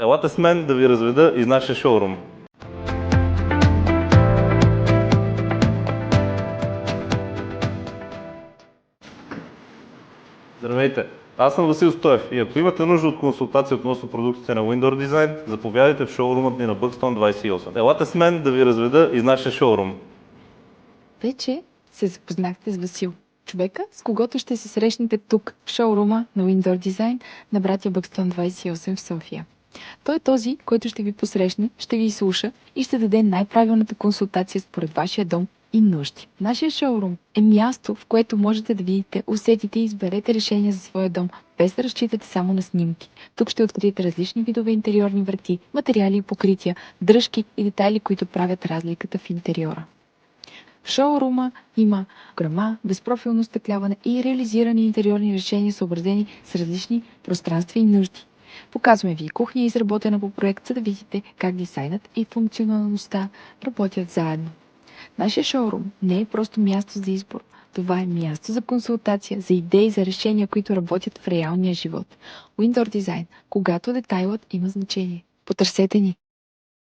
Елате с мен да ви разведа из нашия шоурум. Здравейте, аз съм Васил Стоев и ако имате нужда от консултация относно продуктите на Windows Design, заповядайте в шоурумът ни на Buxton 28. Елате с мен да ви разведа из нашия шоурум. Вече се запознахте с Васил, човека, с когото ще се срещнете тук, в шоурума на Windows Design на братя Бъкстон 28 в София. Той е този, който ще ви посрещне, ще ви изслуша и ще даде най-правилната консултация според вашия дом и нужди. Нашия шоурум е място, в което можете да видите, усетите и изберете решение за своя дом, без да разчитате само на снимки. Тук ще откриете различни видове интериорни врати, материали и покрития, дръжки и детайли, които правят разликата в интериора. В шоурума има грама, безпрофилно стъкляване и реализирани интериорни решения, съобразени с различни пространства и нужди. Показваме ви кухня, изработена по проект, за да видите как дизайнът и функционалността работят заедно. Нашия шоурум не е просто място за избор. Това е място за консултация, за идеи, за решения, които работят в реалния живот. Windows Design, когато детайлът има значение. Потърсете ни!